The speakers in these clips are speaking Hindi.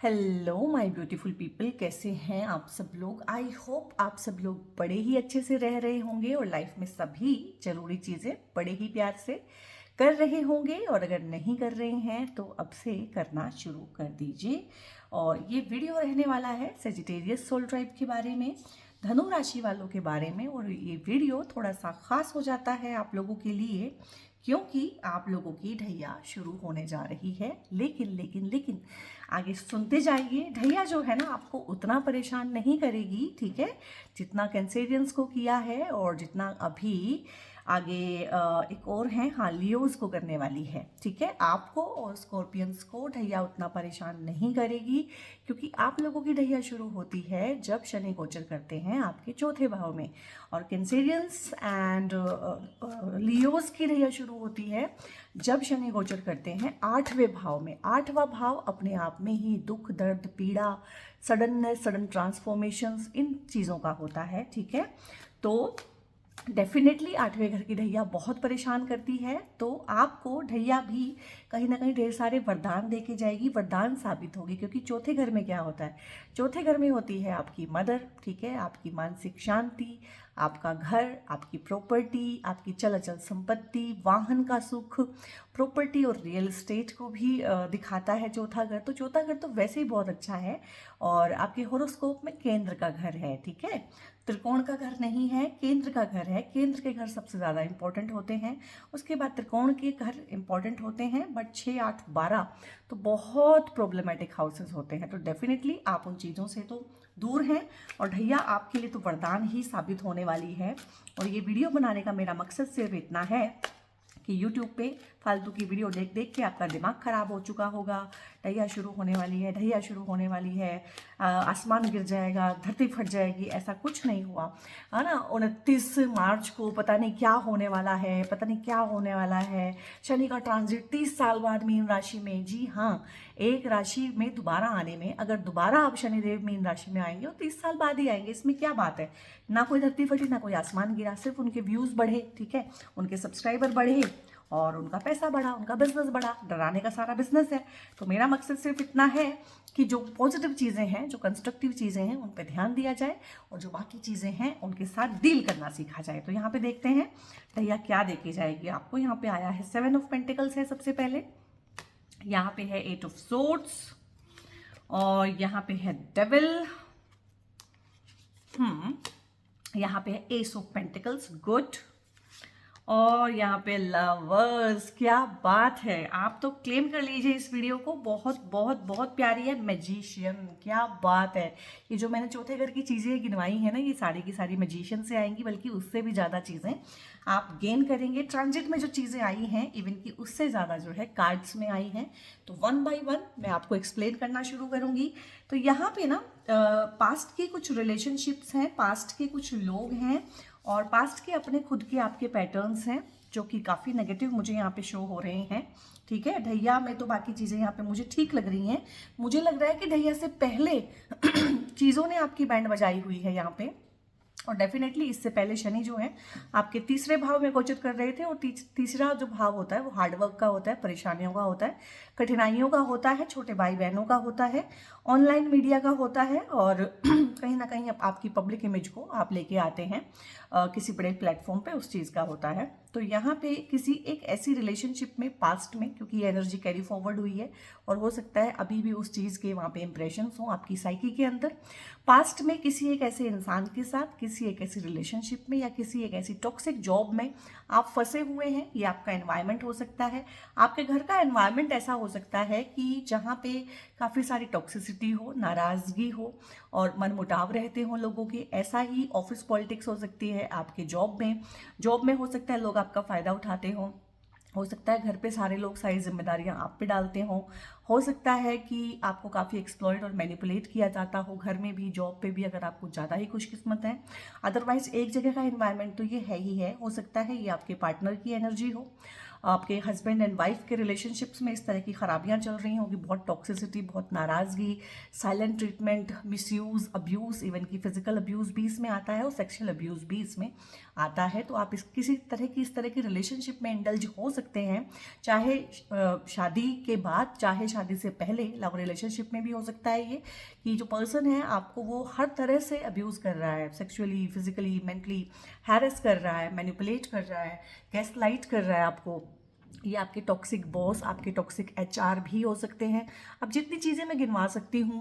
हेलो माय ब्यूटीफुल पीपल, कैसे हैं आप सब लोग। आई होप आप सब लोग बड़े ही अच्छे से रह रहे होंगे और लाइफ में सभी ज़रूरी चीज़ें बड़े ही प्यार से कर रहे होंगे। और अगर नहीं कर रहे हैं तो अब से करना शुरू कर दीजिए। और ये वीडियो रहने वाला है सेजिटेरियस सोल ट्राइब के बारे में, धनु राशि वालों के बारे में। और ये वीडियो थोड़ा सा खास हो जाता है आप लोगों के लिए क्योंकि आप लोगों की ढैया शुरू होने जा रही है। लेकिन आगे सुनते जाइए। ढैया जो है ना आपको उतना परेशान नहीं करेगी, ठीक है, जितना कैंसेरियंस को किया है और जितना अभी आगे एक और है, हाँ, लियोज को करने वाली है। ठीक है, आपको और स्कॉर्पियंस को ढैया उतना परेशान नहीं करेगी क्योंकि आप लोगों की ढैया शुरू होती है जब शनि गोचर करते हैं आपके चौथे भाव में। और कैंसेरियंस एंड लियोज की ढैया शुरू होती है जब शनि गोचर करते हैं आठवें भाव में। आठवां भाव अपने आप में ही दुख, दर्द, पीड़ा, सडननेस, सडन ट्रांसफॉर्मेशंस, इन चीज़ों का होता है। ठीक है, तो डेफिनेटली आठवें घर की ढैया बहुत परेशान करती है। तो आपको ढैया भी कहीं ना कहीं ढेर सारे वरदान दे के जाएगी, वरदान साबित होगी। क्योंकि चौथे घर में क्या होता है, चौथे घर में होती है आपकी मदर, ठीक है, आपकी मानसिक शांति, आपका घर, आपकी प्रॉपर्टी, आपकी चल अचल संपत्ति, वाहन का सुख, प्रॉपर्टी और रियल एस्टेट को भी दिखाता है चौथा घर। तो चौथा घर तो वैसे ही बहुत अच्छा है और आपके होरोस्कोप में केंद्र का घर है। ठीक है, त्रिकोण का घर नहीं है, केंद्र का घर है। केंद्र के घर सबसे ज़्यादा इंपॉर्टेंट होते हैं, उसके बाद त्रिकोण के घर इंपॉर्टेंट होते हैं, बट 6, 8, 12 तो बहुत प्रॉब्लमेटिक हाउसेस होते हैं। तो डेफिनेटली आप उन चीज़ों से तो दूर हैं और ढैया आपके लिए तो वरदान ही साबित होने वाली है। और ये वीडियो बनाने का मेरा मकसद सिर्फ इतना है कि YouTube पे फालतू की वीडियो देख देख के आपका दिमाग खराब हो चुका होगा। ढैया शुरू होने वाली है, ढैया शुरू होने वाली है, आसमान गिर जाएगा, धरती फट जाएगी, ऐसा कुछ नहीं हुआ है ना। 29 मार्च को पता नहीं क्या होने वाला है, पता नहीं क्या होने वाला है। शनि का ट्रांजिट 30 साल बाद मीन राशि में, जी हाँ, एक राशि में दोबारा आने में, अगर दोबारा अब शनिदेव मीन राशि में आएंगे और 30 साल बाद ही आएंगे, इसमें क्या बात है। ना कोई धरती फटी, ना कोई आसमान गिरा, सिर्फ उनके व्यूज़ बढ़े, ठीक है, उनके सब्सक्राइबर बढ़े और उनका पैसा बढ़ा, उनका बिजनेस बढ़ा। डराने का सारा बिजनेस है। तो मेरा मकसद सिर्फ इतना है कि जो पॉजिटिव चीज़ें हैं, जो कंस्ट्रक्टिव चीज़ें हैं, उन पर ध्यान दिया जाए और जो बाकी चीज़ें हैं उनके साथ डील करना सीखा जाए। तो यहाँ पे देखते हैं ढैया क्या देके जाएगी आपको। यहाँ पे आया है 7 ऑफ पेंटिकल्स है सबसे पहले, यहाँ पे है 8 ऑफ सोर्ड्स और यहाँ पे है डेविल, यहाँ पे है एस ऑफ पेंटिकल्स, गुड। और यहाँ पे लवर्स, क्या बात है, आप तो क्लेम कर लीजिए इस वीडियो को, बहुत बहुत बहुत प्यारी है। मैजिशियन, क्या बात है। ये जो मैंने चौथे घर की चीज़ें गिनवाई है ना, ये सारी की सारी मैजिशियन से आएंगी, बल्कि उससे भी ज़्यादा चीज़ें आप गेन करेंगे। ट्रांजिट में जो चीज़ें आई हैं इवन की उससे ज़्यादा जो है कार्ड्स में आई हैं। तो 1 बाय 1 मैं आपको एक्सप्लेन करना शुरू करूँगी। तो यहाँ पे ना पास्ट की कुछ रिलेशनशिप्स हैं, पास्ट के कुछ लोग हैं और पास्ट के अपने खुद के आपके पैटर्न्स हैं जो कि काफ़ी नेगेटिव मुझे यहाँ पे शो हो रहे हैं। ठीक है, ढैया में तो बाकी चीज़ें यहाँ पे मुझे ठीक लग रही हैं। मुझे लग रहा है कि ढैया से पहले चीज़ों ने आपकी बैंड बजाई हुई है यहाँ पे। और डेफिनेटली इससे पहले शनि जो है आपके तीसरे भाव में गोचर कर रहे थे। और तीसरा जो भाव होता है वो हार्डवर्क का होता है, परेशानियों का होता है, कठिनाइयों का होता है, छोटे भाई बहनों का होता है, ऑनलाइन मीडिया का होता है और कहीं ना कहीं आपकी पब्लिक इमेज को आप लेके आते हैं किसी बड़े प्लेटफॉर्म पे, उस चीज़ का होता है। तो यहाँ पे किसी एक ऐसी रिलेशनशिप में पास्ट में, क्योंकि ये एनर्जी कैरी फॉरवर्ड हुई है और हो सकता है अभी भी उस चीज़ के वहाँ पे इंप्रेशंस हों आपकी साइकी के अंदर, पास्ट में किसी एक ऐसे इंसान के साथ, किसी एक ऐसी रिलेशनशिप में या किसी एक ऐसी टॉक्सिक जॉब में आप फंसे हुए हैं। ये आपका एनवायरनमेंट हो सकता है, आपके घर का एनवायरनमेंट ऐसा हो सकता है कि जहाँ पे काफ़ी सारी टॉक्सिसिटी हो, नाराज़गी हो और मनमुटाव रहते हों लोगों के। ऐसा ही ऑफिस पॉलिटिक्स हो सकती है आपके जॉब में हो सकता है लोग आपका फ़ायदा उठाते हों। हो सकता है घर पे सारे लोग सारी जिम्मेदारियां आप पे डालते हों। हो सकता है कि आपको काफ़ी एक्सप्लॉइट और मैनिपुलेट किया जाता हो, घर में भी, जॉब पे भी, अगर आप कुछ ज़्यादा ही खुशकिस्मत हैं। अदरवाइज एक जगह का एनवायरनमेंट तो ये है ही है। हो सकता है ये आपके पार्टनर की एनर्जी हो आपके हस्बैंड एंड वाइफ के रिलेशनशिप्स में इस तरह की खराबियां चल रही होंगी, बहुत टॉक्सिसिटी, बहुत नाराज़गी, silent treatment, misuse, abuse, even की फिजिकल अब्यूज़ भी इसमें आता है और सेक्शुअल अब्यूज़ भी इसमें आता है। तो आप किसी इस तरह की रिलेशनशिप में इंडल्ज हो सकते हैं, चाहे शादी के बाद, चाहे शादी से पहले लव रिलेशनशिप में भी हो सकता है ये, कि जो पर्सन है आपको वो हर तरह से अब्यूज़ कर रहा है, सेक्सुअली, फिजिकली, मेंटली हैरेस कर रहा है, मैनिपुलेट कर रहा है, गैसलाइट कर रहा है आपको। ये आपके टॉक्सिक बॉस, आपके टॉक्सिक एचआर भी हो सकते हैं। अब जितनी चीज़ें मैं गिनवा सकती हूँ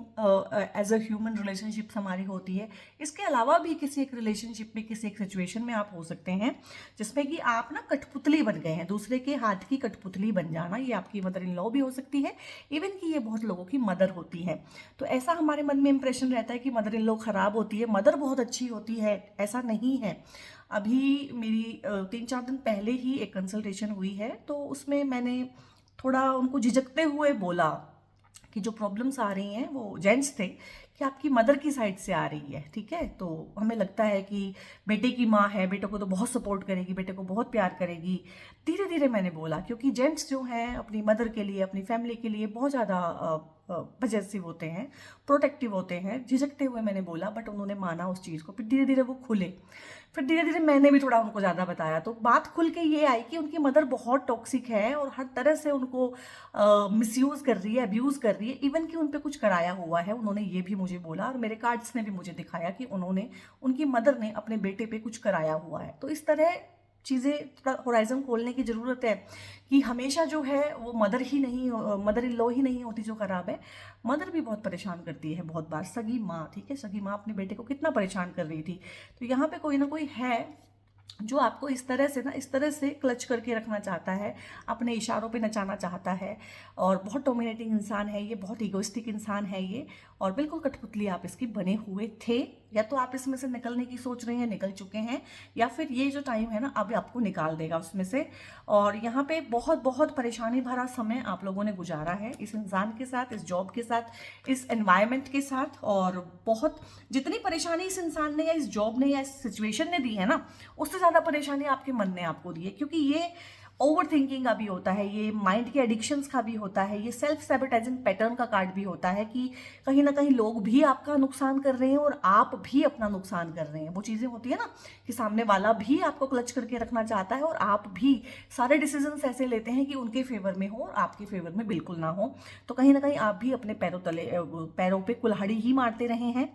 एज अ ह्यूमन रिलेशनशिप्स हमारी होती है, इसके अलावा भी किसी एक रिलेशनशिप में, किसी एक सिचुएशन में आप हो सकते हैं जिसमें कि आप ना कठपुतली बन गए हैं, दूसरे के हाथ की कठपुतली बन जाना। ये आपकी मदर इन लॉ भी हो सकती है, इवन कि ये बहुत लोगों की मदर होती है। तो ऐसा हमारे मन में इंप्रेशन रहता है कि मदर इन लॉ खराब होती है, मदर बहुत अच्छी होती है। ऐसा नहीं है। अभी मेरी 3-4 दिन पहले ही एक कंसल्टेशन हुई है, तो उसमें मैंने थोड़ा उनको झिझकते हुए बोला कि जो प्रॉब्लम्स आ रही हैं वो जेंट्स थे कि आपकी मदर की साइड से आ रही है, ठीक है। तो हमें लगता है कि बेटे की माँ है, बेटे को तो बहुत सपोर्ट करेगी, बेटे को बहुत प्यार करेगी। धीरे धीरे मैंने बोला, क्योंकि जेंट्स जो हैं अपनी मदर के लिए, अपनी फैमिली के लिए बहुत ज़्यादा पजेसिव होते हैं, प्रोटेक्टिव होते हैं। झिझकते हुए मैंने बोला, बट उन्होंने माना उस चीज़ को। फिर धीरे धीरे वो खुले, फिर धीरे धीरे मैंने भी थोड़ा उनको ज़्यादा बताया, तो बात खुल के ये आई कि उनकी मदर बहुत टॉक्सिक है और हर तरह से उनको मिसयूज़ कर रही है, अब्यूज़ कर रही है, इवन कि उन पे कुछ कराया हुआ है। उन्होंने ये भी मुझे बोला और मेरे कार्ड्स ने भी मुझे दिखाया कि उनकी मदर ने अपने बेटे पे कुछ कराया हुआ है। तो इस तरह चीज़ें थोड़ा होराइजन खोलने की ज़रूरत है कि हमेशा जो है वो मदर इन लॉ ही नहीं होती जो ख़राब है। मदर भी बहुत परेशान करती है बहुत बार, सगी माँ, ठीक है, सगी माँ अपने बेटे को कितना परेशान कर रही थी। तो यहाँ पे कोई ना कोई है जो आपको इस तरह से क्लच करके रखना चाहता है, अपने इशारों पे नचाना चाहता है, और बहुत डोमिनेटिंग इंसान है ये, बहुत इगोइस्टिक इंसान है ये, और बिल्कुल कठपुतली आप इसकी बने हुए थे। या तो आप इसमें से निकलने की सोच रहे हैं, निकल चुके हैं, या फिर ये जो टाइम है ना अब आपको निकाल देगा उसमें से। और यहाँ पे बहुत बहुत परेशानी भरा समय आप लोगों ने गुजारा है इस इंसान के साथ, इस जॉब के साथ, इस एनवायरनमेंट के साथ, और बहुत जितनी परेशानी इस इंसान ने या इस जॉब ने या इस सिचुएशन ने दी है ना, उससे ज़्यादा परेशानी आपके मन ने आपको दी है। क्योंकि ये ओवर थिंकिंग का भी होता है, ये माइंड के एडिक्शंस का भी होता है, ये सेल्फ सैबोटाइजिंग पैटर्न का कार्ड भी होता है कि कहीं ना कहीं लोग भी आपका नुकसान कर रहे हैं और आप भी अपना नुकसान कर रहे हैं। वो चीज़ें होती है ना कि सामने वाला भी आपको क्लच करके रखना चाहता है और आप भी सारे डिसीजंस ऐसे लेते हैं कि उनके फेवर में हो और आपके फेवर में बिल्कुल ना हो। तो कहीं ना कहीं आप भी अपने पैरों पे कुल्हाड़ी ही मारते रहे हैं।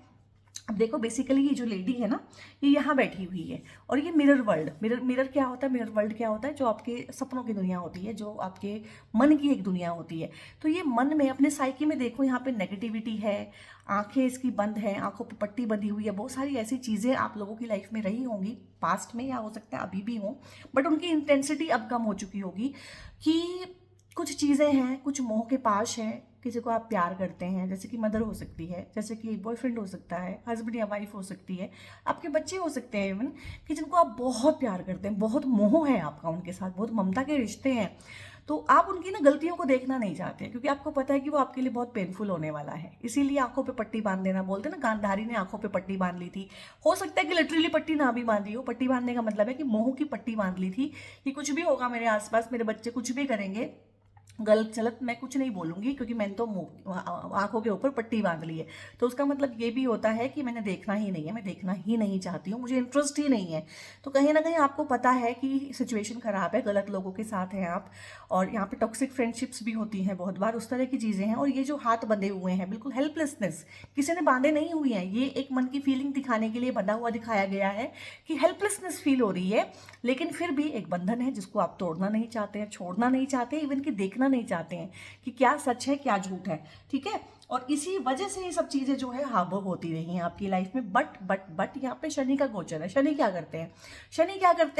अब देखो, बेसिकली ये जो लेडी है ना, ये यहाँ बैठी हुई है, और ये मिरर क्या होता है, मिरर वर्ल्ड क्या होता है, जो आपके सपनों की दुनिया होती है, जो आपके मन की एक दुनिया होती है। तो ये मन में, अपने साइकी में देखो, यहाँ पे नेगेटिविटी है, आंखें इसकी बंद हैं, आंखों पे पट्टी बंधी हुई है, बहुत सारी ऐसी चीज़ें आप लोगों की लाइफ में रही होंगी पास्ट में, या हो सकता है अभी भी हो, बट उनकी इंटेंसिटी अब कम हो चुकी होगी। कि कुछ चीज़ें हैं, कुछ मोह के पाश हैं, किसी को आप प्यार करते हैं, जैसे कि मदर हो सकती है, जैसे कि बॉयफ्रेंड हो सकता है, हस्बैंड या वाइफ हो सकती है, आपके बच्चे हो सकते हैं इवन, कि जिनको आप बहुत प्यार करते हैं, बहुत मोह है आपका उनके साथ, बहुत ममता के रिश्ते हैं। तो आप उनकी ना गलतियों को देखना नहीं चाहते, क्योंकि आपको पता है कि वो आपके लिए बहुत पेनफुल होने वाला है। इसीलिए आंखों पे पट्टी बांध देना, बोलते हैं ना, गांधारी ने आंखों पे पट्टी बांध ली थी। हो सकता है कि लिटरली पट्टी ना भी बांधी हो, पट्टी बांधने का मतलब है कि मोह की पट्टी बांध ली थी कि कुछ भी होगा मेरे आसपास, मेरे बच्चे कुछ भी करेंगे, गलत चलत मैं कुछ नहीं बोलूंगी, क्योंकि मैंने तो आंखों के ऊपर पट्टी बांध ली है। तो उसका मतलब ये भी होता है कि मैंने देखना ही नहीं है, मैं देखना ही नहीं चाहती हूँ, मुझे इंटरेस्ट ही नहीं है। तो कहीं ना कहीं आपको पता है कि सिचुएशन खराब है, गलत लोगों के साथ हैं आप, और यहाँ पे टॉक्सिक फ्रेंडशिप्स भी होती हैं बहुत बार, उस तरह की चीज़ें हैं। और ये जो हाथ बंधे हुए हैं, बिल्कुल हेल्पलेसनेस, किसी ने बांधे नहीं हुए हैं, ये एक मन की फीलिंग दिखाने के लिए बंधा हुआ दिखाया गया है कि हेल्पलेसनेस फील हो रही है, लेकिन फिर भी एक बंधन है जिसको आप तोड़ना नहीं चाहते हैं, छोड़ना नहीं चाहते, इवन कि देखना नहीं चाहते हैं कि क्या सच है क्या झूठ है, ठीक है। और इसी वजह से ये सब चीजें जो है हाबो होती रही हैं आपकी लाइफ में। बट यहाँ पे शनि का गोचर है। शनि क्या करते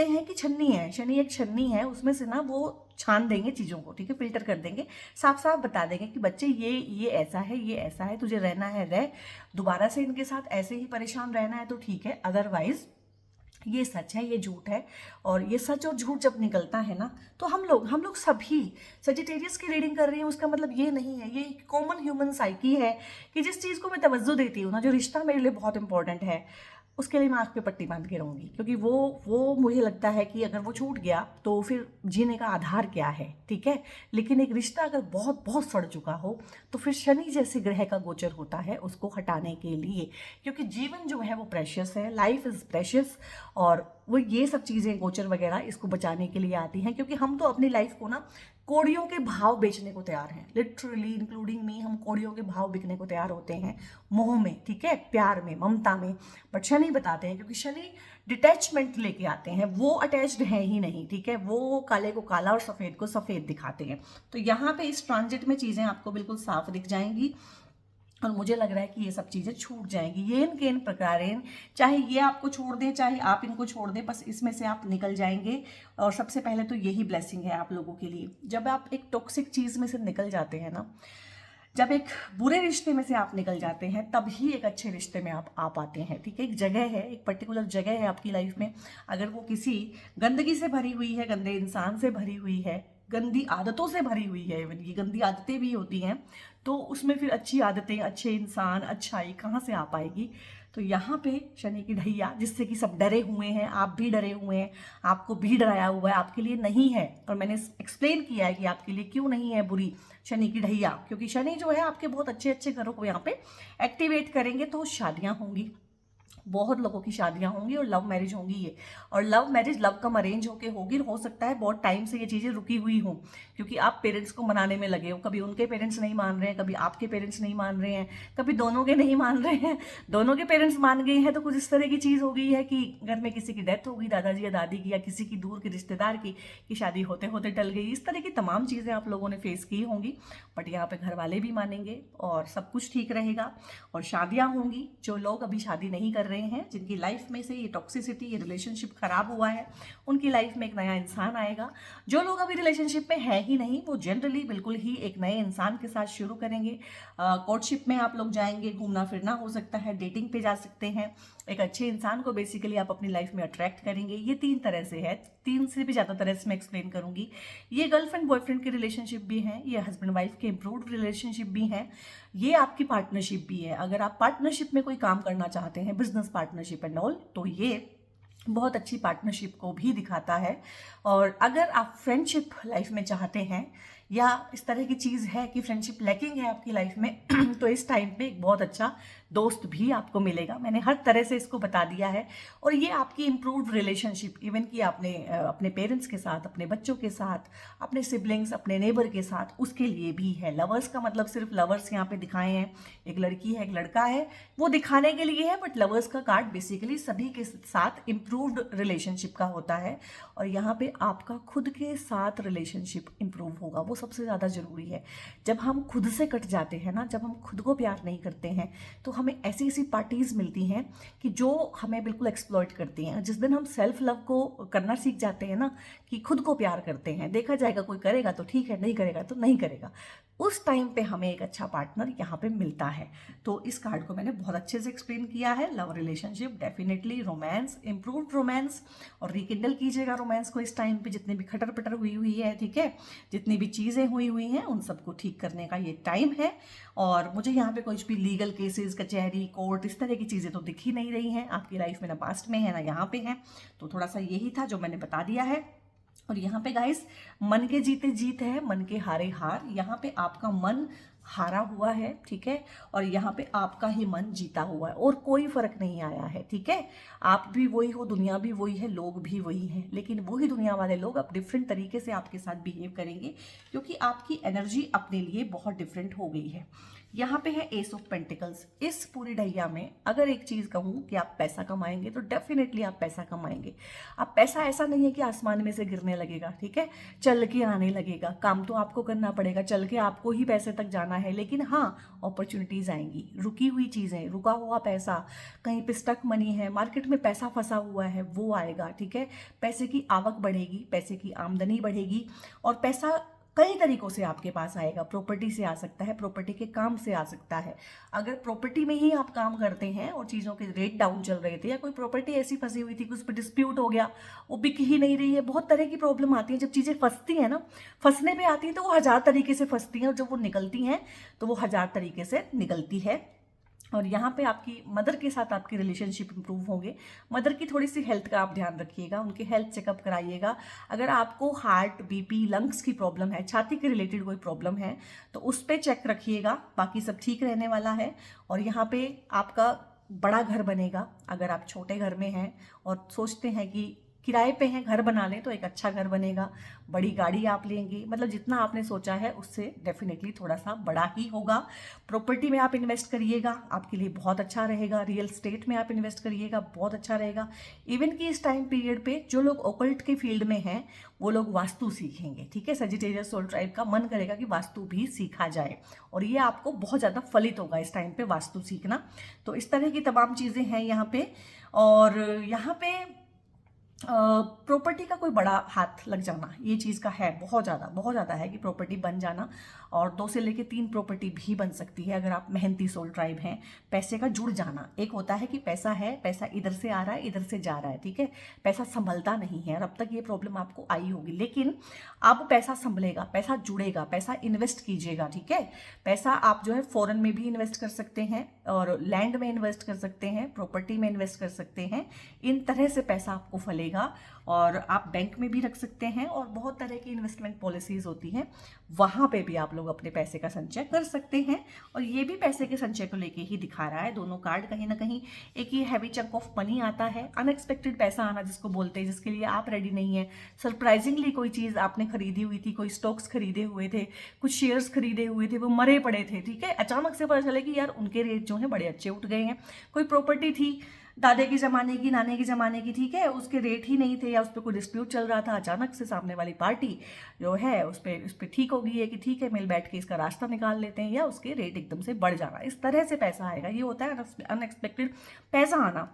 हैं, कि छन्नी है, शनि एक छन्नी है, उसमें से ना वो छान देंगे चीजों को, ठीक है, फिल्टर कर देंगे, साफ साफ बता देंगे कि बच्चे ये ऐसा है, ये ऐसा है, तुझे रहना है रह, दोबारा से इनके साथ ऐसे ही परेशान रहना है तो ठीक है, अदरवाइज ये सच है, ये झूठ है। और ये सच और झूठ जब निकलता है ना, तो हम लोग सभी सजिटेरियस की रीडिंग कर रहे हैं, उसका मतलब ये नहीं है, ये कॉमन ह्यूमन साइकी है कि जिस चीज़ को मैं तवज्जो देती हूँ ना, जो रिश्ता मेरे लिए बहुत इंपॉर्टेंट है, उसके लिए मैं आँख पे पट्टी बांध के रहूँगी, क्योंकि वो मुझे लगता है कि अगर वो छूट गया तो फिर जीने का आधार क्या है, ठीक है। लेकिन एक रिश्ता अगर बहुत बहुत सड़ चुका हो तो फिर शनि जैसे ग्रह का गोचर होता है उसको हटाने के लिए, क्योंकि जीवन जो है वो प्रेशियस है, लाइफ इज़ प्रेशियस। और वो ये सब चीज़ें गोचर वगैरह इसको बचाने के लिए आती हैं, क्योंकि हम तो अपनी लाइफ को ना कौड़ियों के भाव बेचने को तैयार हैं, लिटरली इंक्लूडिंग मी। हम कौड़ियों के भाव बिकने को तैयार होते हैं, मोह में, ठीक है, प्यार में, ममता में। बट शनि बताते हैं, क्योंकि शनि डिटैचमेंट लेके आते हैं, वो अटैच्ड है ही नहीं, ठीक है। वो काले को काला और सफ़ेद को सफ़ेद दिखाते हैं। तो यहाँ पे इस ट्रांजिट में चीज़ें आपको बिल्कुल साफ दिख जाएंगी और मुझे लग रहा है कि ये सब चीज़ें छूट जाएंगी। ये इनके इन प्रकारेण, चाहे ये आपको छोड़ दें चाहे आप इनको छोड़ दें, बस इसमें से आप निकल जाएंगे। और सबसे पहले तो यही ब्लेसिंग है आप लोगों के लिए। जब आप एक टॉक्सिक चीज़ में से निकल जाते हैं ना, जब एक बुरे रिश्ते में से आप निकल जाते हैं, तब ही एक अच्छे रिश्ते में आप आ पाते हैं, ठीक है। एक जगह है, एक पर्टिकुलर जगह है आपकी लाइफ में, अगर वो किसी गंदगी से भरी हुई है, गंदे इंसान से भरी हुई है, गंदी आदतों से भरी हुई है, इवन ये गंदी आदतें भी होती हैं, तो उसमें फिर अच्छी आदतें, अच्छे इंसान, अच्छाई कहाँ से आ पाएगी। तो यहाँ पे शनि की ढैया, जिससे कि सब डरे हुए हैं, आप भी डरे हुए हैं, आपको भी डराया हुआ है, आपके लिए नहीं है। और मैंने एक्सप्लेन किया है कि आपके लिए क्यों नहीं है बुरी शनि की ढैया, क्योंकि शनि जो है आपके बहुत अच्छे अच्छे घरों को यहाँ पे एक्टिवेट करेंगे, तो शादियाँ होंगी, बहुत लोगों की शादियां होंगी और लव मैरिज होंगी ये। और लव मैरिज लव कम अरेंज होके होगी। हो सकता है बहुत टाइम से ये चीज़ें रुकी हुई हों, क्योंकि आप पेरेंट्स को मनाने में लगे हो। कभी उनके पेरेंट्स नहीं मान रहे हैं, कभी आपके पेरेंट्स नहीं मान रहे हैं, कभी दोनों के नहीं मान रहे हैं, दोनों के पेरेंट्स मान गए हैं। तो कुछ इस तरह की चीज़ हो गई है कि घर में किसी की डेथ हो गई, दादाजी या दादी की, या किसी की दूर के रिश्तेदार की शादी होते होते टल गई। इस तरह की तमाम चीज़ें आप लोगों ने फेस की होंगी। बट यहाँ पे घर वाले भी मानेंगे और सब कुछ ठीक रहेगा और शादियाँ होंगी। जो लोग अभी शादी नहीं कर रहे हैं, जिनकी लाइफ में से ये टॉक्सिसिटी, ये रिलेशनशिप खराब हुआ है, उनकी लाइफ में एक नया इंसान आएगा। जो लोग अभी रिलेशनशिप में है ही नहीं, वो जनरली बिल्कुल ही एक नए इंसान के साथ शुरू करेंगे। कोर्टशिप में आप लोग जाएंगे, घूमना फिरना हो सकता है, डेटिंग पे जा सकते हैं। एक अच्छे इंसान को बेसिकली आप अपनी लाइफ में अट्रैक्ट करेंगे। ये 3 तरह से है, 3 से भी ज़्यादा तरह से मैं एक्सप्लेन करूंगी। ये गर्लफ्रेंड बॉयफ्रेंड की रिलेशनशिप भी है, ये हस्बैंड वाइफ के इम्प्रूव्ड रिलेशनशिप भी है, ये आपकी पार्टनरशिप भी है। अगर आप पार्टनरशिप में कोई काम करना चाहते हैं, बिजनेस पार्टनरशिप एंड ऑल, तो ये बहुत अच्छी पार्टनरशिप को भी दिखाता है। और अगर आप फ्रेंडशिप लाइफ में चाहते हैं, या इस तरह की चीज़ है कि फ्रेंडशिप लैकिंग है आपकी लाइफ में तो इस टाइम पे एक बहुत अच्छा दोस्त भी आपको मिलेगा। मैंने हर तरह से इसको बता दिया है। और ये आपकी इम्प्रूव्ड रिलेशनशिप, इवन कि आपने अपने पेरेंट्स के साथ, अपने बच्चों के साथ, अपने सिबलिंग्स, अपने नेबर के साथ, उसके लिए भी है। लवर्स का मतलब सिर्फ लवर्स यहाँ पे दिखाए हैं, एक लड़की है, एक लड़का है, वो दिखाने के लिए है। बट लवर्स का कार्ड बेसिकली सभी के साथ इम्प्रूव्ड रिलेशनशिप का होता है। और यहाँ पे आपका खुद के साथ रिलेशनशिप इम्प्रूव होगा, वो सबसे ज़्यादा ज़रूरी है। जब हम खुद से कट जाते हैं ना, जब हम खुद को प्यार नहीं करते हैं, तो हमें ऐसी ऐसी पार्टीज मिलती हैं कि जो हमें बिल्कुल एक्सप्लॉइट करती हैं। जिस दिन हम सेल्फ लव को करना सीख जाते हैं ना, कि खुद को प्यार करते हैं, देखा जाएगा कोई करेगा तो ठीक है, नहीं करेगा तो नहीं करेगा, उस टाइम पे हमें एक अच्छा पार्टनर यहाँ पे मिलता है। तो इस कार्ड को मैंने बहुत अच्छे से एक्सप्लेन किया है। Love relationship, definitely romance, improved romance, और रिकिंडल कीजिएगा रोमांस को इस टाइम पे। जितनी भी खटर पटर हुई हुई है, ठीक है, जितनी भी चीज़ें हुई हुई हैं, उन सबको ठीक करने का ये टाइम है। और मुझे यहाँ पे कुछ भी लीगल केसेस, कचहरी, कोर्ट, इस तरह की चीज़ें तो दिख ही नहीं रही हैं आपकी लाइफ में, ना पास्ट में है ना यहाँ पे है। तो थोड़ा सा यही था जो मैंने बता दिया है। और यहाँ पे गाइस, मन के जीते जीत है, मन के हारे हार। यहाँ पे आपका मन हारा हुआ है, ठीक है, और यहाँ पे आपका ही मन जीता हुआ है, और कोई फर्क नहीं आया है, ठीक है। आप भी वही हो, दुनिया भी वही है, लोग भी वही हैं, लेकिन वही दुनिया वाले लोग अब डिफरेंट तरीके से आपके साथ बिहेव करेंगे, क्योंकि आपकी एनर्जी अपने लिए बहुत डिफरेंट हो गई है। यहाँ पे है एस ऑफ पेंटिकल्स। इस पूरी ढैया में अगर एक चीज़ कहूँ कि आप पैसा कमाएंगे, तो डेफिनेटली आप पैसा कमाएंगे। अब पैसा ऐसा नहीं है कि आसमान में से गिरने लगेगा, ठीक है, चल के आने लगेगा। काम तो आपको करना पड़ेगा, चल के आपको ही पैसे तक जाना है, लेकिन हाँ, अपॉर्चुनिटीज़ आएंगी। रुकी हुई चीज़ें, रुका हुआ पैसा, कहीं पे स्टक मनी है, मार्केट में पैसा फंसा हुआ है, वो आएगा, ठीक है। पैसे की आवक बढ़ेगी, पैसे की आमदनी बढ़ेगी, और पैसा कई तरीकों से आपके पास आएगा। प्रॉपर्टी से आ सकता है, प्रॉपर्टी के काम से आ सकता है। अगर प्रॉपर्टी में ही आप काम करते हैं और चीज़ों के रेट डाउन चल रहे थे, या कोई प्रॉपर्टी ऐसी फंसी हुई थी कि उस पर डिस्प्यूट हो गया, वो बिक ही नहीं रही है, बहुत तरह की प्रॉब्लम आती है। जब चीज़ें फंसती हैं ना, फंसने पे आती हैं तो वो 1000 तरीके से फंसती हैं, और जब वो निकलती हैं तो वो 1000 तरीके से निकलती है। और यहाँ पे आपकी मदर के साथ आपके रिलेशनशिप इंप्रूव होंगे। मदर की थोड़ी सी हेल्थ का आप ध्यान रखिएगा, उनके हेल्थ चेकअप कराइएगा। अगर आपको हार्ट, बीपी, लंग्स की प्रॉब्लम है, छाती के रिलेटेड कोई प्रॉब्लम है तो उस पर चेक रखिएगा, बाकी सब ठीक रहने वाला है। और यहाँ पे आपका बड़ा घर बनेगा। अगर आप छोटे घर में हैं और सोचते हैं कि किराए पे हैं, घर बना लें, तो एक अच्छा घर बनेगा। बड़ी गाड़ी आप लेंगे, मतलब जितना आपने सोचा है उससे डेफिनेटली थोड़ा सा बड़ा ही होगा। प्रॉपर्टी में आप इन्वेस्ट करिएगा, आपके लिए बहुत अच्छा रहेगा। रियल स्टेट में आप इन्वेस्ट करिएगा, बहुत अच्छा रहेगा। इवन कि इस टाइम पीरियड पे जो लोग ऑकल्ट के फील्ड में हैं वो लोग वास्तु सीखेंगे, ठीक है। सजिटेरियस सोल ट्राइब का मन करेगा कि वास्तु भी सीखा जाए, और ये आपको बहुत ज़्यादा फलित होगा इस टाइम पे वास्तु सीखना। तो इस तरह की तमाम चीज़ें हैं यहाँ पे। और यहाँ पे प्रॉपर्टी का कोई बड़ा हाथ लग जाना, ये चीज़ का है, बहुत ज़्यादा है कि प्रॉपर्टी बन जाना। और 2 से लेके 3 प्रॉपर्टी भी बन सकती है अगर आप मेहनती सोल ट्राइब हैं। पैसे का जुड़ जाना, एक होता है कि पैसा है, पैसा इधर से आ रहा है, इधर से जा रहा है, ठीक है, पैसा संभलता नहीं है। और अब तक ये प्रॉब्लम आपको आई होगी, लेकिन अब पैसा संभलेगा, पैसा जुड़ेगा, पैसा इन्वेस्ट कीजिएगा, ठीक है। पैसा आप जो है फॉरेन में भी इन्वेस्ट कर सकते हैं, और लैंड में इन्वेस्ट कर सकते हैं, प्रॉपर्टी में इन्वेस्ट कर सकते हैं। इन तरह से पैसा आपको फलेगा। और आप बैंक में भी रख सकते हैं, और बहुत तरह की इन्वेस्टमेंट पॉलिसीज होती हैं, वहां पे भी आप लोग अपने पैसे का संचय कर सकते हैं। और ये भी पैसे के संचय को लेके ही दिखा रहा है दोनों कार्ड कहीं ना कहीं। एक ये हैवी चंक ऑफ मनी आता है, अनएक्सपेक्टेड पैसा आना जिसको बोलते हैं, जिसके लिए आप रेडी नहीं है। सरप्राइजिंगली कोई चीज आपने खरीदी हुई थी, कोई स्टॉक्स खरीदे हुए थे, कुछ शेयर्स खरीदे हुए थे, वो मरे पड़े थे, ठीक है। अचानक से पता चले कि यार उनके रेट जो है बड़े अच्छे उठ गए हैं। कोई प्रॉपर्टी थी दादे के ज़माने की, नाने के ज़माने की, ठीक है, उसके रेट ही नहीं थे, या उस पर कोई डिस्प्यूट चल रहा था, अचानक से सामने वाली पार्टी जो है उस पर ठीक हो गई है कि ठीक है, मिल बैठ के इसका रास्ता निकाल लेते हैं, या उसके रेट एकदम से बढ़ जाना, इस तरह से पैसा आएगा। ये होता है अनएक्सपेक्टेड पैसा आना।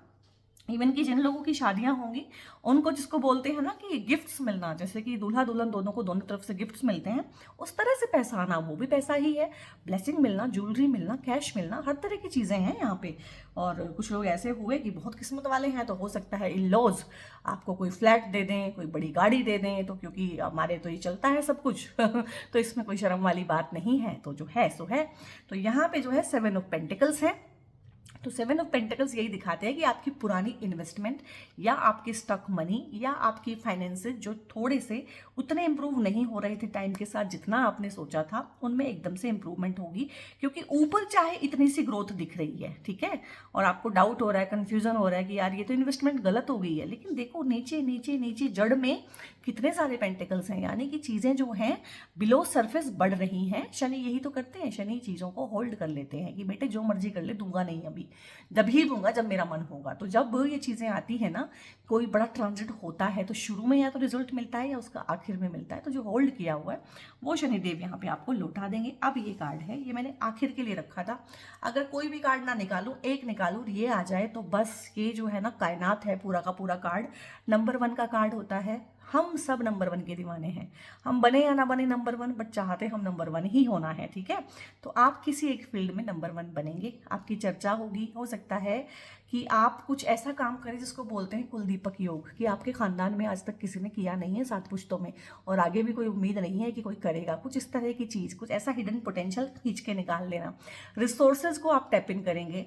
इवन कि जिन लोगों की शादियां होंगी उनको, जिसको बोलते हैं ना कि गिफ्ट्स मिलना, जैसे कि दूल्हा दुल्हन दोनों को दोनों तरफ से गिफ्ट्स मिलते हैं, उस तरह से पैसा आना, वो भी पैसा ही है। ब्लेसिंग मिलना, ज्वेलरी मिलना, कैश मिलना, हर तरह की चीज़ें हैं यहाँ पे। और कुछ लोग ऐसे हुए कि बहुत किस्मत वाले हैं, तो हो सकता है इन लॉज आपको कोई फ्लैट दे दें, कोई बड़ी गाड़ी दे दें, तो क्योंकि हमारे तो ये चलता है सब कुछ तो इसमें कोई शर्म वाली बात नहीं है, तो जो है सो है। तो यहाँ पे जो है 7 ऑफ पेंटिकल्स है। तो 7 ऑफ पेंटिकल्स यही दिखाते हैं कि आपकी पुरानी इन्वेस्टमेंट, या आपकी स्टॉक मनी, या आपकी फाइनेंसेस जो थोड़े से उतने इंप्रूव नहीं हो रहे थे टाइम के साथ जितना आपने सोचा था, उनमें एकदम से इंप्रूवमेंट होगी। क्योंकि ऊपर चाहे इतनी सी ग्रोथ दिख रही है, ठीक है, और आपको डाउट हो रहा है, कंफ्यूजन हो रहा है कि यार ये तो इन्वेस्टमेंट गलत हो गई है, लेकिन देखो नीचे नीचे नीचे जड़ में कितने सारे पेंटिकल्स हैं, यानी कि चीज़ें जो हैं बिलो सरफेस बढ़ रही हैं। शनि यही तो करते हैं, शनि चीज़ों को होल्ड कर लेते हैं कि बेटे जो मर्जी कर ले, दूंगा नहीं अभी, जब ही दूंगा जब मेरा मन होगा। तो जब ये चीज़ें आती है ना, कोई बड़ा ट्रांजिट होता है, तो शुरू में या तो रिजल्ट मिलता है या उसका आखिर में मिलता है। तो जो होल्ड किया हुआ है वो शनिदेव यहाँ पे आपको लौटा देंगे। अब ये कार्ड है, ये मैंने आखिर के लिए रखा था, अगर कोई भी कार्ड ना निकालूं, एक निकालूं, ये आ जाए तो बस ये जो है ना कायनात है पूरा का पूरा कार्ड। नंबर 1 का कार्ड होता है, हम सब नंबर 1 के दीवाने हैं, हम बने या ना बने नंबर 1, बट चाहते हम नंबर 1 ही होना है, ठीक है। तो आप किसी एक फील्ड में नंबर 1 बनेंगे, आपकी चर्चा होगी। हो सकता है कि आप कुछ ऐसा काम करें जिसको बोलते हैं कुलदीपक योग, कि आपके खानदान में आज तक किसी ने किया नहीं है 7 पुश्तों में, और आगे भी कोई उम्मीद नहीं है कि कोई करेगा। कुछ इस तरह की चीज़, कुछ ऐसा हिडन पोटेंशियल खींच के निकाल लेना। रिसोर्सेज को आप टैप इन करेंगे,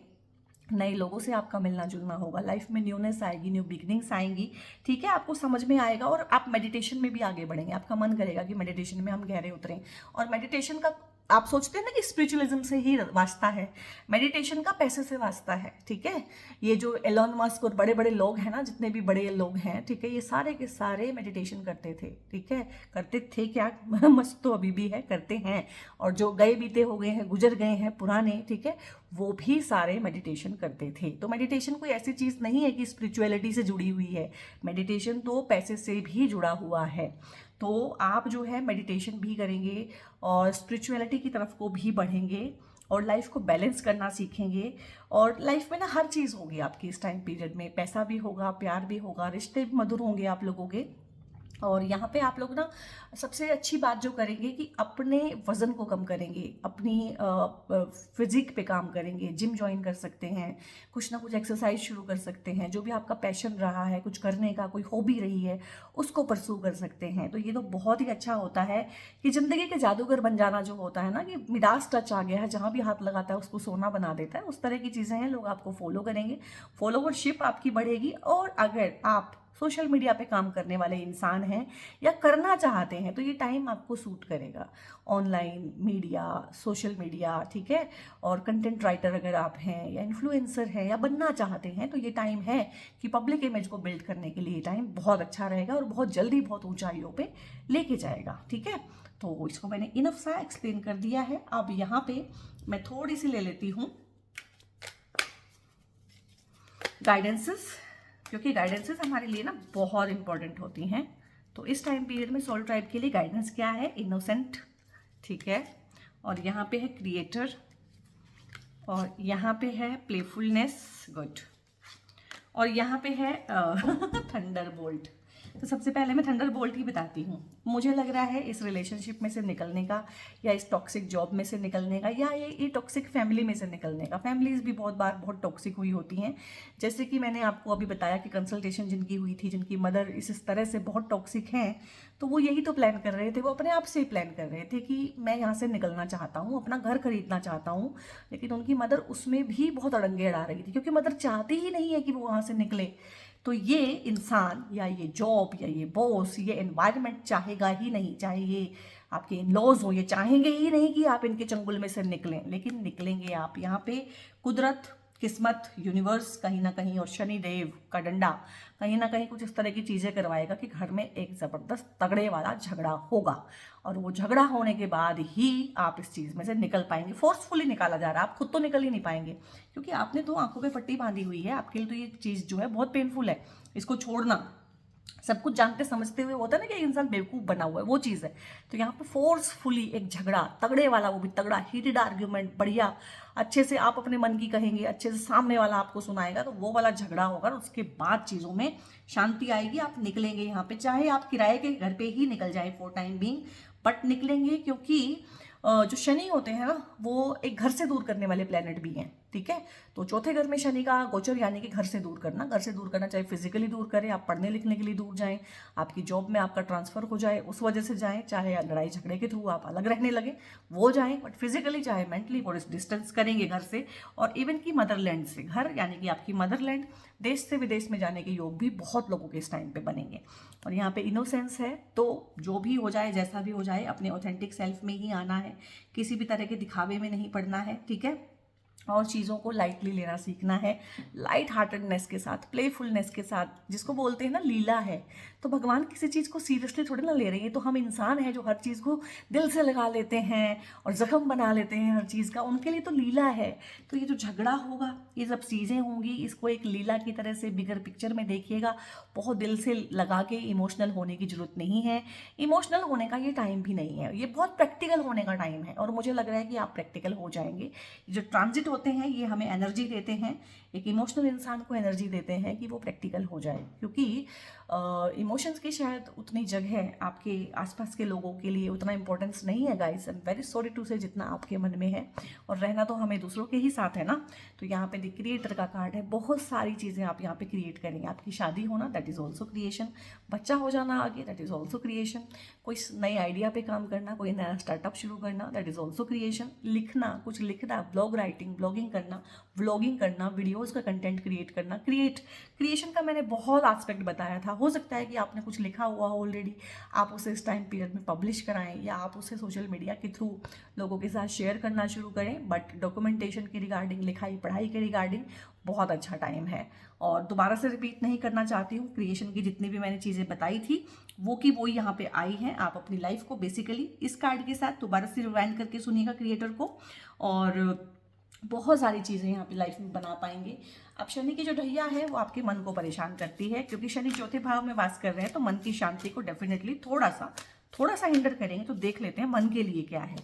नए लोगों से आपका मिलना जुलना होगा, लाइफ में न्यूनेस आएगी, न्यू बिगनिंग्स आएंगी, ठीक है, आपको समझ में आएगा। और आप मेडिटेशन में भी आगे बढ़ेंगे, आपका मन करेगा कि मेडिटेशन में हम गहरे उतरें। और मेडिटेशन का आप सोचते हैं ना कि स्पिरिचुअलिज्म से ही वास्ता है, मेडिटेशन का पैसे से वास्ता है, ठीक है। ये जो एलोन मस्क और बड़े बड़े लोग हैं ना, जितने भी बड़े लोग हैं, ठीक है, ये सारे के सारे मेडिटेशन करते थे, ठीक है, करते थे क्या मस्त तो अभी भी है, करते हैं। और जो गए बीते हो गए हैं, गुजर गए हैं पुराने, ठीक है, वो भी सारे मेडिटेशन करते थे। तो मेडिटेशन कोई ऐसी चीज़ नहीं है कि स्पिरिचुअलिटी से जुड़ी हुई है, मेडिटेशन तो पैसे से भी जुड़ा हुआ है। तो आप जो है मेडिटेशन भी करेंगे और स्पिरिचुअलिटी की तरफ को भी बढ़ेंगे, और लाइफ को बैलेंस करना सीखेंगे। और लाइफ में ना हर चीज़ होगी आपकी इस टाइम पीरियड में, पैसा भी होगा, प्यार भी होगा, रिश्ते भी मधुर होंगे आप लोगों के। और यहाँ पे आप लोग ना सबसे अच्छी बात जो करेंगे कि अपने वज़न को कम करेंगे, अपनी फिजिक पे काम करेंगे, जिम ज्वाइन कर सकते हैं, कुछ ना कुछ एक्सरसाइज शुरू कर सकते हैं, जो भी आपका पैशन रहा है कुछ करने का, कोई हॉबी रही है उसको परस्यू कर सकते हैं। तो ये तो बहुत ही अच्छा होता है कि ज़िंदगी के जादूगर बन जाना जो होता है ना, कि मिडास टच आ गया है, जहाँ भी हाथ लगाता है उसको सोना बना देता है, उस तरह की चीज़ें हैं। लोग आपको फॉलो करेंगे, फॉलोवरशिप आपकी बढ़ेगी। और अगर आप सोशल मीडिया पे काम करने वाले इंसान हैं या करना चाहते हैं तो ये टाइम आपको सूट करेगा। ऑनलाइन मीडिया, सोशल मीडिया, ठीक है, और कंटेंट राइटर अगर आप हैं या इन्फ्लुएंसर हैं या बनना चाहते हैं तो ये टाइम है कि पब्लिक इमेज को बिल्ड करने के लिए टाइम बहुत अच्छा रहेगा और बहुत जल्दी बहुत ऊंचाइयों पे लेके जाएगा। ठीक है, तो इसको मैंने इनफ सा एक्सप्लेन कर दिया है। अब यहाँ पे मैं थोड़ी सी ले लेती हूँ गाइडेंसेस, क्योंकि गाइडेंसेस हमारे लिए ना बहुत इंपॉर्टेंट होती हैं। तो इस टाइम पीरियड में सोल ट्राइब के लिए गाइडेंस क्या है? इनोसेंट, ठीक है, और यहाँ पे है क्रिएटर, और यहाँ पे है प्लेफुलनेस, गुड, और यहाँ पे है थंडर बोल्ट। तो सबसे पहले मैं थंडर बोल्ट ही बताती हूँ। मुझे लग रहा है इस रिलेशनशिप में से निकलने का, या इस टॉक्सिक जॉब में से निकलने का, या ये टॉक्सिक फैमिली में से निकलने का। फैमिलीज भी बहुत बार बहुत टॉक्सिक हुई होती हैं, जैसे कि मैंने आपको अभी बताया कि कंसल्टेशन जिनकी हुई थी, जिनकी मदर इस तरह से बहुत टॉक्सिक हैं, तो वो यही तो प्लान कर रहे थे, वो अपने आप से ही प्लान कर रहे थे कि मैं यहाँ से निकलना चाहता हूँ, अपना घर खरीदना चाहता हूँ, लेकिन उनकी मदर उसमें भी बहुत अड़ंगे अड़ा रही थी, क्योंकि मदर चाहती ही नहीं है कि वो वहाँ से निकले। तो ये इंसान या ये जॉब या ये बॉस, ये एनवायरनमेंट चाहेगा ही नहीं, चाहे ये आपके इन लॉज हो, ये चाहेंगे ही नहीं कि आप इनके चंगुल में से निकलें, लेकिन निकलेंगे आप। यहाँ पे कुदरत, किस्मत, यूनिवर्स कहीं ना कहीं, और शनिदेव का डंडा कहीं ना कहीं कुछ इस तरह की चीज़ें करवाएगा कि घर में एक ज़बरदस्त तगड़े वाला झगड़ा होगा, और वो झगड़ा होने के बाद ही आप इस चीज़ में से निकल पाएंगे। फोर्सफुली निकाला जा रहा है, आप खुद तो निकल ही नहीं पाएंगे, क्योंकि आपने तो आंखों पे पट्टी बांधी हुई है। आपके लिए तो ये चीज़ जो है बहुत पेनफुल है, इसको छोड़ना। सब कुछ जानते समझते हुए होता है ना कि इंसान बेवकूफ़ बना हुआ है, वो चीज़ है। तो यहाँ पे फोर्सफुली एक झगड़ा, तगड़े वाला, वो भी तगड़ा हीटेड आर्ग्यूमेंट, बढ़िया अच्छे से आप अपने मन की कहेंगे, अच्छे से सामने वाला आपको सुनाएगा, तो वो वाला झगड़ा होगा। और उसके बाद चीज़ों में शांति आएगी, आप निकलेंगे यहाँ पे, चाहे आप किराए के घर पे ही निकल जाए फॉर टाइम बीइंग, बट निकलेंगे। क्योंकि जो शनि होते हैं ना, वो एक घर से दूर करने वाले प्लेनेट भी हैं, ठीक है। तो चौथे घर में शनि का गोचर, यानी कि घर से दूर करना। घर से दूर करना, चाहे फिजिकली दूर करें, आप पढ़ने लिखने के लिए दूर जाएं, आपकी जॉब में आपका ट्रांसफर हो जाए उस वजह से जाएं, चाहे लड़ाई झगड़े के थ्रू आप अलग रहने लगे वो जाएं, बट फिजिकली चाहे मेंटली वो डिस्टेंस करेंगे घर से। और इवन की मदरलैंड से, घर यानी कि आपकी मदरलैंड, देश से विदेश में जाने के योग भी बहुत लोगों के इस टाइम पे बनेंगे। और यहाँ पे इनोसेंस है, तो जो भी हो जाए, जैसा भी हो जाए, अपने ऑथेंटिक सेल्फ में ही आना है, किसी भी तरह के दिखावे में नहीं पड़ना है, ठीक है। और चीज़ों को लाइटली लेना सीखना है, लाइट हार्टेडनेस के साथ, प्लेफुलनेस के साथ, जिसको बोलते हैं ना लीला है। तो भगवान किसी चीज़ को सीरियसली थोड़ी ना ले रही है, तो हम इंसान हैं जो हर चीज़ को दिल से लगा लेते हैं और जख्म बना लेते हैं हर चीज़ का, उनके लिए तो लीला है। तो ये जो झगड़ा होगा, ये सब चीज़ें होंगी, इसको एक लीला की तरह से बिगर पिक्चर में देखिएगा। बहुत दिल से लगा के इमोशनल होने की जरूरत नहीं है, इमोशनल होने का ये टाइम भी नहीं है, ये बहुत प्रैक्टिकल होने का टाइम है। और मुझे लग रहा है कि आप प्रैक्टिकल हो जाएंगे। जो ट्रांजिट होते हैं ये हमें एनर्जी देते हैं, एक इमोशनल इंसान को एनर्जी देते हैं कि वो प्रैक्टिकल हो जाए, क्योंकि इमोशंस की शायद उतनी जगह आपके आसपास के लोगों के लिए उतना इंपॉर्टेंस नहीं है guys, I am very sorry to say, जितना आपके मन में है। और रहना तो हमें दूसरों के ही साथ है ना। तो यहाँ पे द क्रिएटर का कार्ड है, बहुत सारी चीज़ें आप यहाँ पे क्रिएट करेंगे। आपकी शादी होना, दैट इज़ ऑल्सो क्रिएशन। बच्चा हो जाना आगे, दैट इज़ ऑल्सो क्रिएशन। कोई नई आइडिया पे काम करना, कोई नया स्टार्टअप शुरू करना, दैट इज़ ऑल्सो क्रिएशन। लिखना, कुछ लिखना, ब्लॉग राइटिंग, ब्लॉगिंग करना, व्लॉगिंग करना, वीडियोस का कंटेंट क्रिएट करना, क्रिएशन का मैंने बहुत एस्पेक्ट बताया था। हो सकता है कि आपने कुछ लिखा हुआ हो ऑलरेडी, आप उसे इस टाइम पीरियड में पब्लिश कराएं, या आप उसे सोशल मीडिया के थ्रू लोगों के साथ शेयर करना शुरू करें। बट डॉक्यूमेंटेशन के रिगार्डिंग, लिखाई पढ़ाई के रिगार्डिंग बहुत अच्छा टाइम है। और दोबारा से रिपीट नहीं करना चाहती हूँ, क्रिएशन की जितनी भी मैंने चीज़ें बताई थी वो की वो यहाँ पे आई हैं। आप अपनी लाइफ को बेसिकली इस कार्ड के साथ दोबारा से रिवाइंड करके सुनिएगा क्रिएटर को, और बहुत सारी चीज़ें यहाँ पे लाइफ में बना पाएंगे। अब शनि की जो ढैया है वो आपके मन को परेशान करती है, क्योंकि शनि चौथे भाव में वास कर रहे हैं, तो मन की शांति को डेफिनेटली थोड़ा सा हिंडर करेंगे। तो देख लेते हैं मन के लिए क्या है।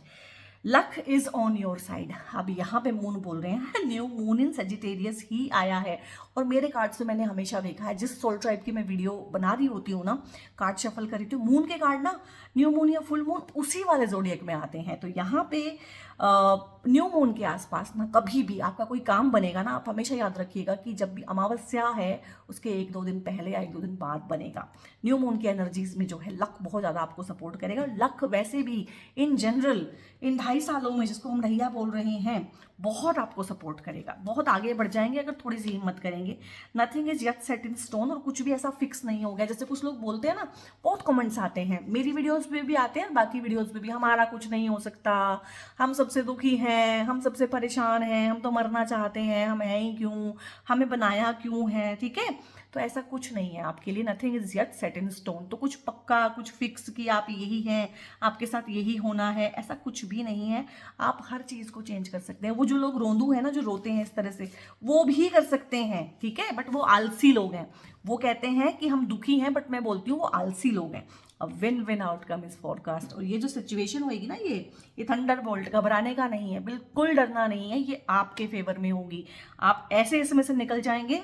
Luck is on your side. अब यहाँ पे मून बोल रहे हैं, न्यू मून इन सेजिटेरियस ही आया है। और मेरे कार्ड से मैंने हमेशा देखा है, जिस सोल ट्राइब की मैं वीडियो बना रही होती हूँ ना, कार्ड शफल करी थी, मून के कार्ड ना न्यू मून या फुल मून उसी वाले जोडियक में आते हैं। तो यहाँ पे न्यू मून के आसपास ना कभी भी आपका कोई काम बनेगा ना, आप हमेशा याद रखिएगा कि जब भी अमावस्या है उसके 1-2 दिन पहले या 1-2 दिन बाद बनेगा। न्यू मून की एनर्जीज में जो है लक बहुत ज़्यादा आपको सपोर्ट करेगा। लक वैसे भी इन जनरल इन 2.5 सालों में, जिसको हम रहिया बोल रहे हैं, बहुत आपको सपोर्ट करेगा, बहुत आगे बढ़ जाएंगे अगर थोड़ी सी हिम्मत करेंगे। Nothing is yet set in stone, और कुछ भी ऐसा फिक्स नहीं हो गया। जैसे कुछ लोग बोलते हैं ना, बहुत कमेंट्स आते हैं, मेरी वीडियोस पे भी आते हैं, बाकी वीडियोस पे भी, हमारा कुछ नहीं हो सकता, हम सबसे दुखी हैं, हम सबसे परेशान हैं, हम तो मरना चाहते हैं, हम हैं ही क्यों, हमें बनाया क्यों है। ठीक है, तो ऐसा कुछ नहीं है आपके लिए। Nothing is yet set in stone. तो कुछ पक्का, कुछ फिक्स कि आप यही हैं, आपके साथ यही होना है, ऐसा कुछ भी नहीं है। आप हर चीज़ को चेंज कर सकते हैं। वो जो लोग रोंदू है ना, जो रोते हैं इस तरह से, वो भी कर सकते हैं। ठीक है, बट वो आलसी लोग हैं। वो कहते हैं कि हम दुखी हैं, बट मैं बोलती हूँ वो आलसी लोग हैं। अब win win outcome is forecast. और ये जो सिचुएशन होगी ना, ये थंडर बोल्ट, घबराने का नहीं है, बिल्कुल डरना नहीं है, ये आपके फेवर में होगी। आप ऐसे इसमें से निकल जाएंगे।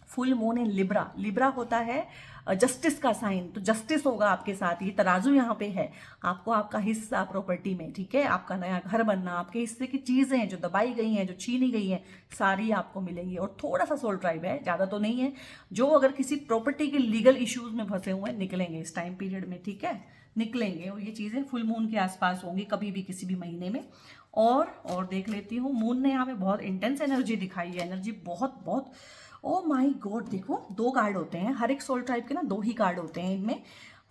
Full moon in Libra, Libra होता है जस्टिस का साइन, तो जस्टिस होगा आपके साथ। ये तराजू यहाँ पे है, आपको आपका हिस्सा प्रॉपर्टी में, ठीक है, आपका नया घर बनना, आपके हिस्से की चीज़ें जो दबाई गई हैं, जो छीनी गई हैं, सारी आपको मिलेंगी। और थोड़ा सा सोल ट्राइब है, ज़्यादा तो नहीं है, जो अगर किसी प्रॉपर्टी के लीगल इश्यूज में फंसे हुए हैं, निकलेंगे इस टाइम पीरियड में। ठीक है, निकलेंगे। और ये चीज़ें फुल मून के आसपास होंगी, कभी भी किसी भी महीने में। और देख लेती हूँ, मून ने यहाँ पे बहुत इंटेंस एनर्जी दिखाई है, एनर्जी बहुत बहुत, ओ माई गॉड। देखो 2 कार्ड होते हैं, हर एक सोल टाइप के ना 2 ही कार्ड होते हैं इनमें।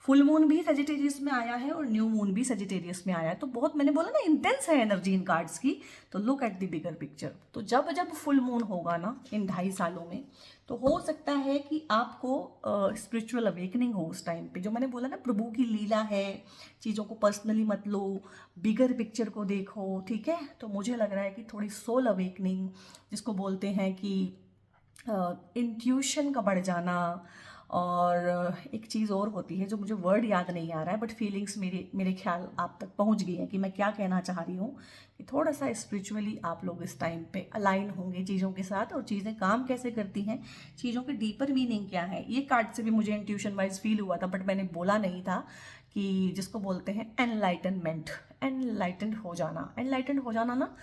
फुल मून भी सेजिटेरियस में आया है और न्यू मून भी सेजिटेरियस में आया है। तो बहुत, मैंने बोला ना, इंटेंस है एनर्जी इन कार्ड्स की। तो look at the bigger picture. तो जब जब फुल मून होगा ना इन 2.5 सालों में, तो हो सकता है कि आपको स्पिरिचुअल अवेकनिंग हो उस टाइम पे। जो मैंने बोला ना, प्रभु की लीला है, चीज़ों को पर्सनली मत लो, बिगर पिक्चर को देखो। ठीक है, तो मुझे लग रहा है कि थोड़ी सोल अवेकनिंग, जिसको बोलते हैं कि इंट्यूशन का बढ़ जाना। और एक चीज़ और होती है जो मुझे वर्ड याद नहीं आ रहा है, बट फीलिंग्स मेरे ख्याल आप तक पहुंच गई हैं कि मैं क्या कहना चाह रही हूँ। कि थोड़ा सा स्पिरिचुअली आप लोग इस टाइम पे अलाइन होंगे चीज़ों के साथ, और चीज़ें काम कैसे करती हैं, चीज़ों की डीपर मीनिंग क्या है। ये कार्ड से भी मुझे इंट्यूशन वाइज फील हुआ था, बट मैंने बोला नहीं था कि जिसको बोलते हैं एनलाइटनमेंट, एनलाइटेंड हो जाना। एनलाइटेंड हो जाना ना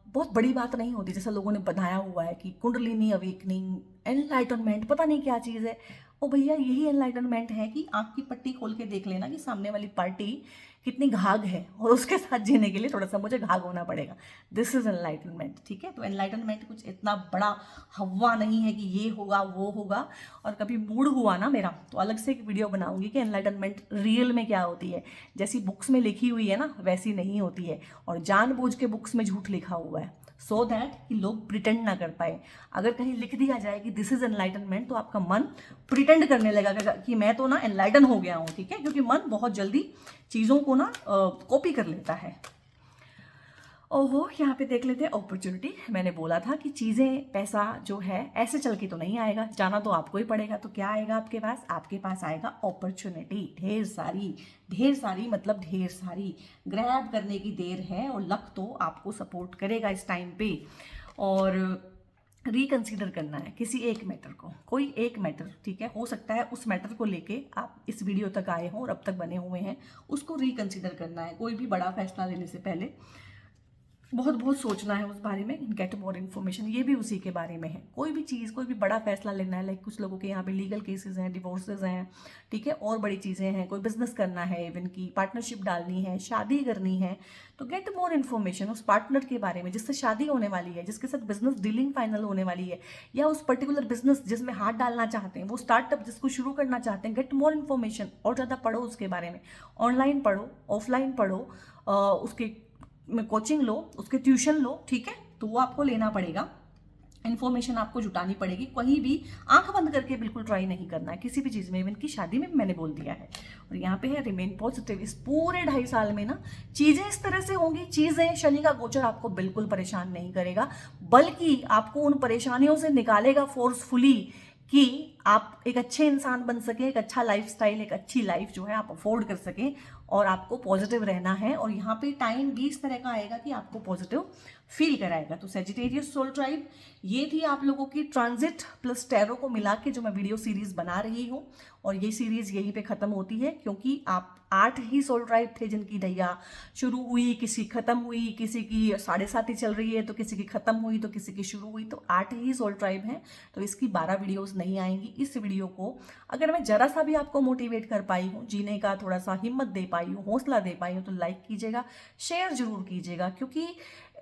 बहुत बड़ी बात नहीं होती, जैसा लोगों ने बताया हुआ है कि कुंडलिनी अवेकनिंग, एनलाइटनमेंट, पता नहीं क्या चीज़ है। ओ भैया, यही एनलाइटनमेंट है कि आँख की पट्टी खोल के देख लेना कि सामने वाली पार्टी कितनी घाघ है, और उसके साथ जीने के लिए थोड़ा सा मुझे घाघ होना पड़ेगा। This is enlightenment. ठीक है, तो एनलाइटनमेंट कुछ इतना बड़ा हवा नहीं है कि ये होगा वो होगा। और कभी मूड हुआ ना मेरा, तो अलग से एक वीडियो बनाऊंगी कि एनलाइटनमेंट रियल में क्या होती है। जैसी बुक्स में लिखी हुई है ना, वैसी नहीं होती है, और जानबूझ के बुक्स में झूठ लिखा हुआ है, सो दैट कि लोग प्रिटेंड ना कर पाए। अगर कहीं लिख दिया जाए कि दिस इज एनलाइटनमेंट, तो आपका मन प्रिटेंड करने लगेगा कि मैं तो ना एनलाइटन हो गया हूँ। ठीक है, क्योंकि मन बहुत जल्दी चीज़ों को ना कॉपी कर लेता है। ओहो, यहाँ पे देख लेते हैं अपॉर्चुनिटी। मैंने बोला था कि चीज़ें, पैसा जो है ऐसे चल के तो नहीं आएगा, जाना तो आपको ही पड़ेगा। तो क्या आएगा आपके पास? आपके पास आएगा अपॉर्चुनिटी, ढेर सारी, ढेर सारी, मतलब ढेर सारी। ग्रैब करने की देर है, और लक तो आपको सपोर्ट करेगा इस टाइम पे। और रिकंसीडर करना है किसी एक मैटर को, कोई एक मैटर, ठीक है, हो सकता है उस मैटर को लेके आप इस वीडियो तक आए हों और अब तक बने हुए हैं, उसको रिकंसीडर करना है। कोई भी बड़ा फैसला लेने से पहले बहुत बहुत सोचना है उस बारे में। गेट मोर इन्फॉर्मेशन, ये भी उसी के बारे में है। कोई भी चीज़, कोई भी बड़ा फैसला लेना है, लाइक कुछ लोगों के यहाँ पे लीगल केसेस हैं, डिवोर्सेज हैं, ठीक है, और बड़ी चीज़ें हैं, कोई बिजनेस करना है, इवन की पार्टनरशिप डालनी है, शादी करनी है, तो गेट मोर इन्फॉर्मेशन उस पार्टनर के बारे में जिससे शादी होने वाली है, जिसके साथ बिजनेस डीलिंग फाइनल होने वाली है, या उस पर्टिकुलर बिजनेस जिसमें हाथ डालना चाहते हैं, वो स्टार्टअप जिसको शुरू करना चाहते हैं। गेट मोर इन्फॉर्मेशन, और ज़्यादा पढ़ो उसके बारे में। ऑनलाइन पढ़ो, ऑफलाइन पढ़ो, उसके में कोचिंग लो, उसके ट्यूशन लो, ठीक है, तो वो आपको लेना पड़ेगा। इन्फॉर्मेशन आपको जुटानी पड़ेगी। कहीं भी आंख बंद करके बिल्कुल ट्राई नहीं करना है किसी भी चीज़ में, इवन की शादी में भी मैंने बोल दिया है। और यहाँ पे है रिमेन पॉजिटिव। इस पूरे 2.5 साल में ना चीज़ें इस तरह से होंगी, चीज़ें, शनि का गोचर आपको बिल्कुल परेशान नहीं करेगा, बल्कि आपको उन परेशानियों से निकालेगा फोर्सफुली कि आप एक अच्छे इंसान बन सके, एक अच्छा लाइफस्टाइल, एक अच्छी लाइफ जो है आप अफोर्ड कर सकें, और आपको पॉजिटिव रहना है। और यहाँ पे टाइम भी इस तरह का आएगा कि आपको पॉजिटिव फील कराएगा। तो सेजिटेरियस सोल ट्राइब, ये थी आप लोगों की ट्रांजिट प्लस टैरो को मिला के जो मैं वीडियो सीरीज बना रही हूँ। और ये सीरीज यहीं पे खत्म होती है, क्योंकि आप 8 ही सोल ट्राइब थे जिनकी दैया शुरू हुई, किसी खत्म हुई, किसी की 7.5 ही चल रही है, तो किसी की खत्म हुई, तो किसी की शुरू हुई। तो 8 ही सोल ट्राइब हैं, तो इसकी 12 वीडियोस नहीं आएंगी। इस वीडियो को अगर मैं जरा सा भी आपको मोटिवेट कर पाई हूँ, जीने का थोड़ा सा हिम्मत दे पाई हूँ, हौसला दे पाई हूँ, तो लाइक कीजिएगा, शेयर जरूर कीजिएगा। क्योंकि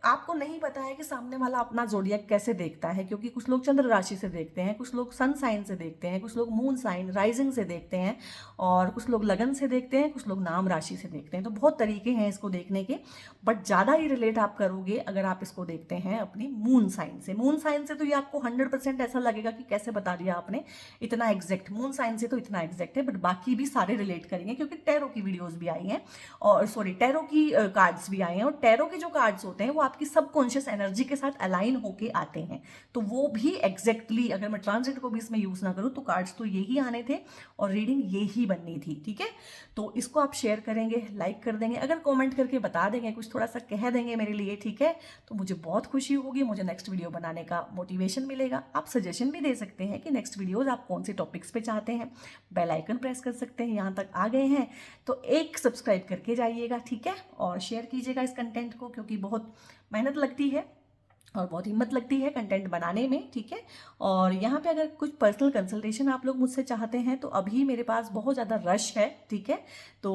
आपको नहीं पता है कि सामने वाला अपना जोडियक कैसे देखता है, क्योंकि कुछ लोग चंद्र राशि से देखते हैं, कुछ लोग सन साइन से देखते हैं, कुछ लोग मून साइन राइजिंग से देखते हैं, और कुछ लोग लगन से देखते हैं, कुछ लोग नाम राशि से देखते हैं। तो बहुत तरीके हैं इसको देखने के, बट ज़्यादा ही रिलेट आप करोगे अगर आप इसको देखते हैं अपनी मून साइन से। मून साइन से तो ये आपको 100% ऐसा लगेगा कि कैसे बता दिया आपने, इतना एग्जैक्ट। मून साइन से तो इतना एग्जैक्ट है, बट बाकी भी सारे रिलेट करेंगे, क्योंकि टैरो की वीडियोज भी आई हैं, और सॉरी टैरो की कार्ड्स भी आए हैं। और टैरो के जो कार्ड्स होते हैं वो आपकी सबकॉन्शियस एनर्जी के साथ अलाइन होके आते हैं, तो वो भी एग्जैक्टली अगर मैं ट्रांजिट को भी इसमें यूज ना करूँ तो कार्ड्स तो यही आने थे और रीडिंग यही बननी थी। ठीक है, तो इसको आप शेयर करेंगे, लाइक कर देंगे, अगर कमेंट करके बता देंगे, कुछ थोड़ा सा कह देंगे मेरे लिए, ठीक है, तो मुझे बहुत खुशी होगी, मुझे नेक्स्ट वीडियो बनाने का मोटिवेशन मिलेगा। आप सजेशन भी दे सकते हैं कि नेक्स्ट वीडियोज आप कौन से टॉपिक्स पे चाहते हैं। बेल आइकन प्रेस कर सकते हैं। यहाँ तक आ गए हैं तो एक सब्सक्राइब करके जाइएगा, ठीक है, और शेयर कीजिएगा इस कंटेंट को, क्योंकि बहुत मेहनत लगती है और बहुत हिम्मत लगती है कंटेंट बनाने में। ठीक है, और यहाँ पे अगर कुछ पर्सनल कंसल्टेशन आप लोग मुझसे चाहते हैं तो अभी मेरे पास बहुत ज़्यादा रश है। ठीक है, तो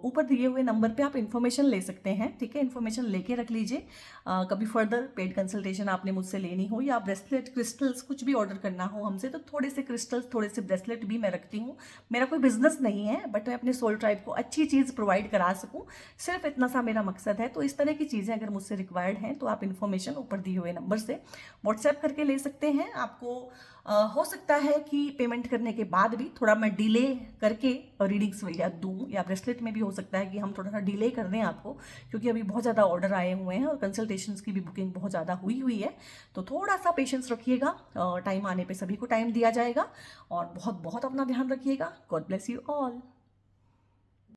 ऊपर दिए हुए नंबर पे आप इन्फॉर्मेशन ले सकते हैं। ठीक है, इन्फॉर्मेशन लेके रख लीजिए। कभी फर्दर पेड कंसल्टेशन आपने मुझसे लेनी हो, या ब्रेसलेट क्रिस्टल्स कुछ भी ऑर्डर करना हो हमसे, तो थोड़े से क्रिस्टल्स, थोड़े से ब्रेसलेट भी मैं रखती हूँ। मेरा कोई बिजनेस नहीं है, बट मैं अपने सोल ट्राइब को अच्छी चीज़ प्रोवाइड करा सकूँ, सिर्फ इतना सा मेरा मकसद है। तो इस तरह की चीज़ें अगर मुझसे रिक्वायर्ड हैं तो आप इन्फॉर्मेशन ऊपर दिए हुए नंबर से व्हाट्सएप करके ले सकते हैं। आपको हो सकता है कि पेमेंट करने के बाद भी थोड़ा मैं डिले करके रीडिंग्स वगैरह दूँ, या ब्रेसलेट में भी हो सकता है कि हम थोड़ा सा डिले कर दें आपको, क्योंकि अभी बहुत ज़्यादा ऑर्डर आए हुए हैं और कंसल्टेशंस की भी बुकिंग बहुत ज़्यादा हुई है। तो थोड़ा सा पेशेंस रखिएगा, टाइम आने पे सभी को टाइम दिया जाएगा। और बहुत बहुत अपना ध्यान रखिएगा। God bless you all.